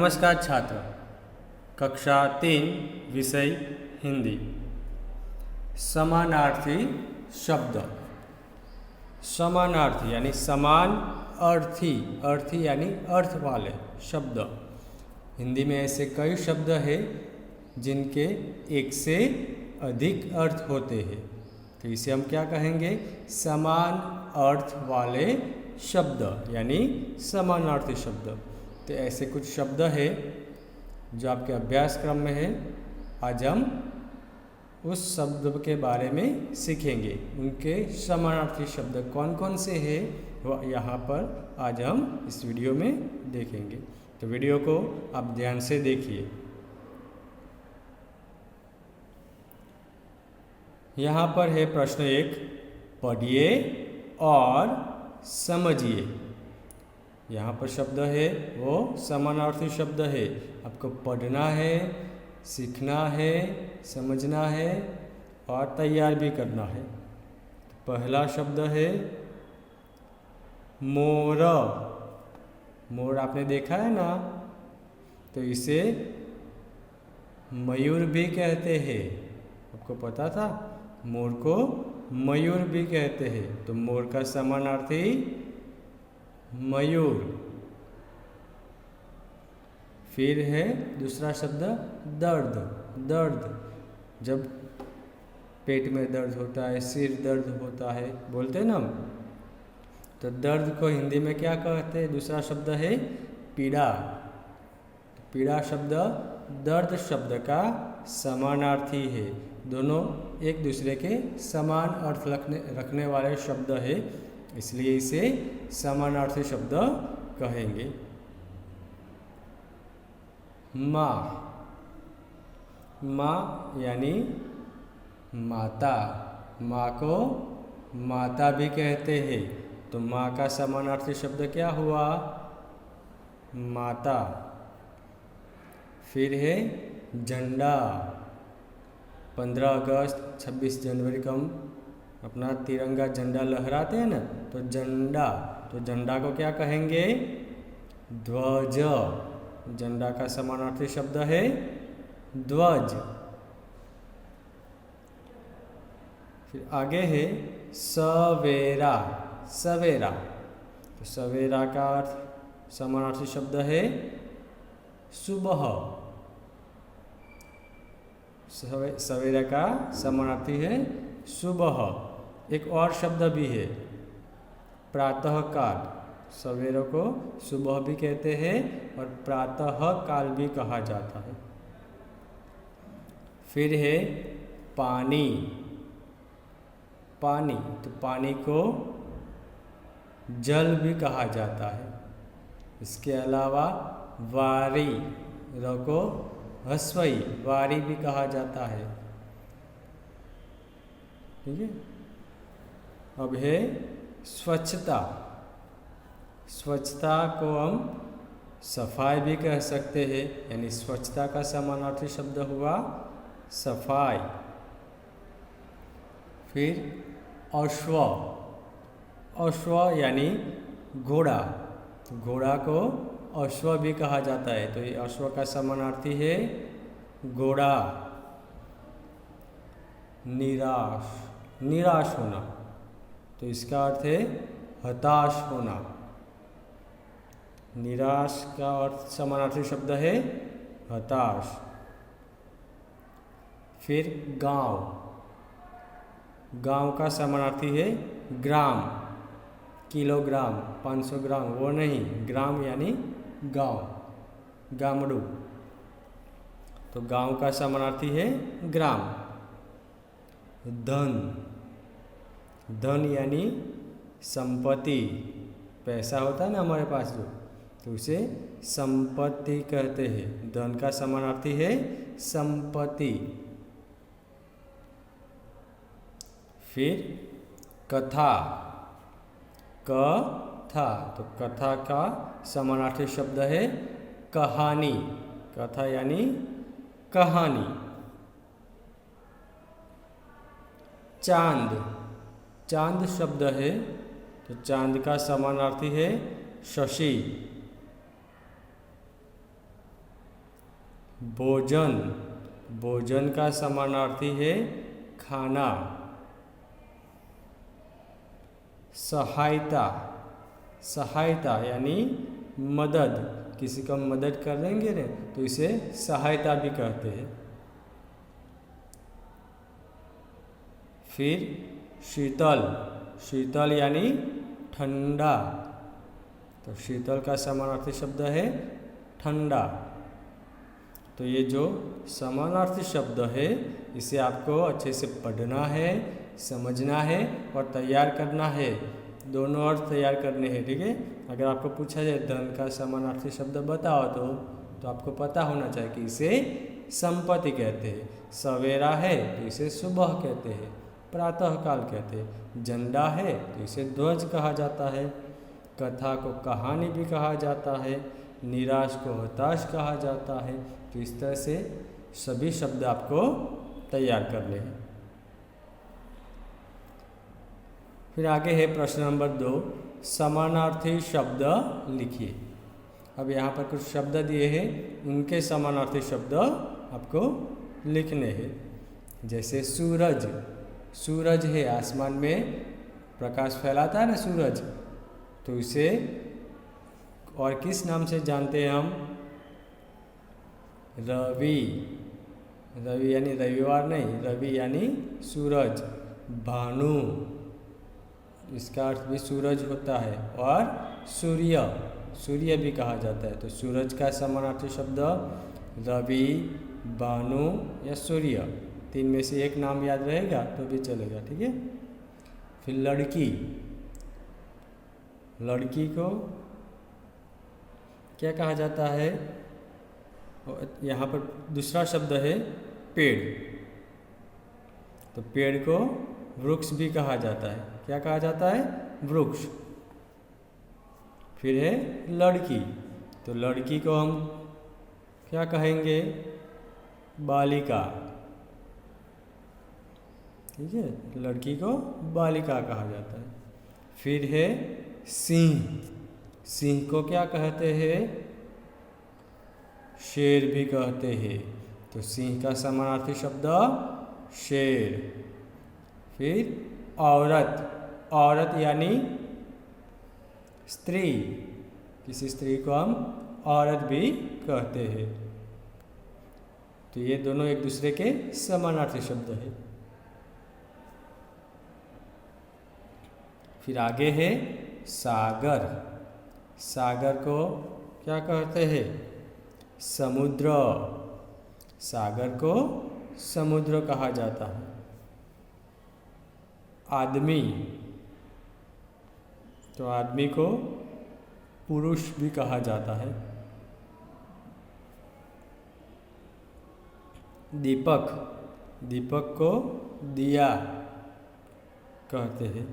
नमस्कार छात्र, कक्षा 3 विषय हिंदी। समानार्थी शब्द। समानार्थी यानी समान अर्थी, अर्थी यानी अर्थ वाले शब्द। हिंदी में ऐसे कई शब्द हैं जिनके एक से अधिक अर्थ होते हैं, तो इसे हम क्या कहेंगे? समान अर्थ वाले शब्द यानी समानार्थी शब्द। तो ऐसे कुछ शब्द हैं जो आपके अभ्यासक्रम में है। आज हम उस शब्द के बारे में सीखेंगे। उनके समानार्थी शब्द कौन कौन से हैं वो यहाँ पर आज हम इस वीडियो में देखेंगे। तो वीडियो को आप ध्यान से देखिए। यहाँ पर है प्रश्न 1, पढ़िए और समझिए। यहाँ पर शब्द है वो समानार्थी शब्द है। आपको पढ़ना है, सीखना है, समझना है और तैयार भी करना है। पहला शब्द है मोर। मोर आपने देखा है ना, तो इसे मयूर भी कहते हैं। आपको पता था? मोर को मयूर भी कहते हैं। तो मोर का समानार्थी मयूर। फिर है दूसरा शब्द दर्द। दर्द, जब पेट में दर्द होता है, सिर दर्द होता है, बोलते हैं ना हम, तो दर्द को हिंदी में क्या कहते हैं? दूसरा शब्द है पीड़ा। पीड़ा शब्द दर्द शब्द का समानार्थी है। दोनों एक दूसरे के समान अर्थ रखने वाले शब्द है, इसलिए इसे समानार्थी शब्द कहेंगे। माँ। माँ यानी माता। माँ को माता भी कहते हैं। तो माँ का समानार्थी शब्द क्या हुआ? माता। फिर है झंडा। 15 अगस्त 26 जनवरी को हम अपना तिरंगा झंडा लहराते हैं ना, तो झंडा। तो झंडा को क्या कहेंगे? ध्वज। झंडा का समानार्थी शब्द है ध्वज। फिर आगे है सवेरा। सवेरा। तो सवेरा का समानार्थी शब्द है सुबह। सवेरा का समानार्थी है सुबह। एक और शब्द भी है प्रातः काल। सवेरे को सुबह भी कहते हैं और प्रातः काल भी कहा जाता है। फिर है पानी। पानी, तो पानी को जल भी कहा जाता है। इसके अलावा वारी, र को हस्वई, वारी भी कहा जाता है। ठीक है। अब है स्वच्छता। स्वच्छता को हम सफाई भी कह सकते हैं, यानी स्वच्छता का समानार्थी शब्द हुआ सफाई। फिर अश्व। अश्व यानी घोड़ा। घोड़ा को अश्व भी कहा जाता है, तो ये अश्व का समानार्थी है घोड़ा। निराश। निराश होना, तो इसका अर्थ है हताश होना। निराश का अर्थ समानार्थी शब्द है हताश। फिर गांव। गांव का समानार्थी है ग्राम। किलोग्राम, 500 ग्राम वो नहीं, ग्राम यानी गांव, गामड़ू। तो गांव का समानार्थी है ग्राम। धन। धन यानी संपत्ति। पैसा होता है ना हमारे पास जो, तो उसे संपत्ति कहते हैं। धन का समानार्थी है संपत्ति। फिर कथा। कथा, तो कथा का समानार्थी शब्द है कहानी। कथा यानी कहानी। चांद। चांद शब्द है, तो चांद का समानार्थी है शशि। भोजन, भोजन का समानार्थी है खाना। सहायता, सहायता यानी मदद, किसी का मदद कर देंगे ना तो इसे सहायता भी कहते हैं। फिर शीतल, शीतल यानी ठंडा, तो शीतल का समानार्थी शब्द है ठंडा। तो ये जो समानार्थी शब्द है इसे आपको अच्छे से पढ़ना है, समझना है और तैयार करना है। दोनों अर्थ तैयार करने हैं, ठीक है। अगर आपको पूछा जाए धन का समानार्थी शब्द बताओ तो आपको पता होना चाहिए कि इसे संपत्ति कहते हैं। सवेरा है तो इसे सुबह कहते हैं, प्रातःकाल कहते हैं। झंडा है तो इसे ध्वज कहा जाता है। कथा को कहानी भी कहा जाता है। निराश को हताश कहा जाता है। तो इस तरह से सभी शब्द आपको तैयार करने हैं। फिर आगे है प्रश्न नंबर 2, समानार्थी शब्द लिखिए। अब यहाँ पर कुछ शब्द दिए हैं, उनके समानार्थी शब्द आपको लिखने हैं। जैसे सूरज, सूरज है, आसमान में प्रकाश फैलाता है ना सूरज, तो इसे और किस नाम से जानते हैं हम? रवि, रवि यानी रविवार नहीं, रवि यानी सूरज। भानु, इसका अर्थ भी सूरज होता है। और सूर्य, सूर्य भी कहा जाता है। तो सूरज का समानार्थी शब्द रवि, भानु या सूर्य, तीन में से एक नाम याद रहेगा तो भी चलेगा, ठीक है। फिर लड़की, लड़की को क्या कहा जाता है? यहाँ पर दूसरा शब्द है पेड़, तो पेड़ को वृक्ष भी कहा जाता है। क्या कहा जाता है? वृक्ष। फिर है लड़की, तो लड़की को हम क्या कहेंगे? बालिका, ठीक है, लड़की को बालिका कहा जाता है। फिर है सिंह, सिंह को क्या कहते हैं? शेर भी कहते हैं। तो सिंह का समानार्थी शब्द शेर। फिर औरत, औरत यानी स्त्री, किसी स्त्री को हम औरत भी कहते हैं। तो ये दोनों एक दूसरे के समानार्थी शब्द है। फिर आगे है सागर, सागर को क्या कहते हैं? समुद्र, सागर को समुद्र कहा जाता है। आदमी, तो आदमी को पुरुष भी कहा जाता है। दीपक, दीपक को दिया कहते हैं।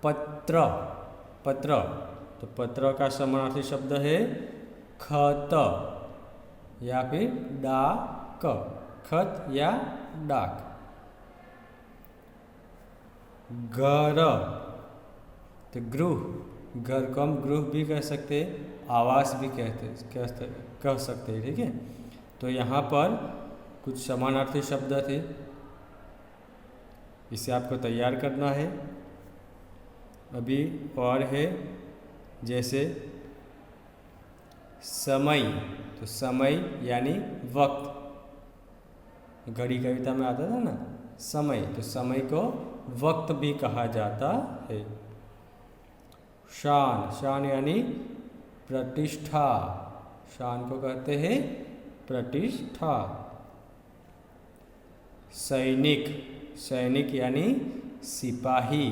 पत्र, पत्र, तो पत्र का समानार्थी शब्द है खत या फिर डाक, खत या डाक। घर, तो गृह, घर को हम गृह भी कह सकते हैं, आवास भी कह सकते हैं, ठीक है। तो यहाँ पर कुछ समानार्थी शब्द थे, इसे आपको तैयार करना है। अभी और है, जैसे समय, तो समय यानी वक्त, घड़ी कविता में आता था ना समय, तो समय को वक्त भी कहा जाता है। शान, शान यानी प्रतिष्ठा, शान को कहते हैं प्रतिष्ठा। सैनिक, सैनिक यानी सिपाही,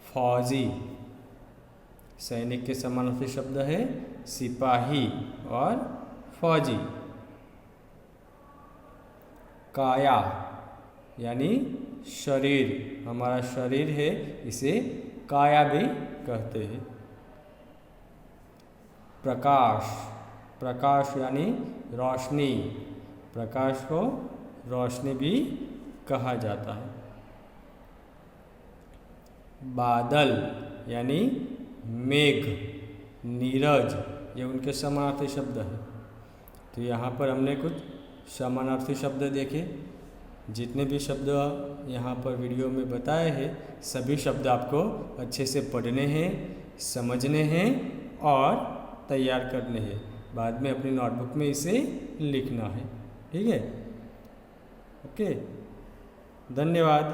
फौजी। सैनिक के समानार्थी शब्द है सिपाही और फौजी। काया यानी शरीर, हमारा शरीर है, इसे काया भी कहते हैं। प्रकाश, प्रकाश यानी रोशनी, प्रकाश को रोशनी भी कहा जाता है। बादल यानी मेघ, नीरज, ये उनके समानार्थी शब्द है। तो यहाँ पर हमने कुछ समानार्थी शब्द देखे। जितने भी शब्द यहाँ पर वीडियो में बताए हैं सभी शब्द आपको अच्छे से पढ़ने हैं, समझने हैं और तैयार करने हैं। बाद में अपनी नोटबुक में इसे लिखना है। ठीक है, ओके, धन्यवाद।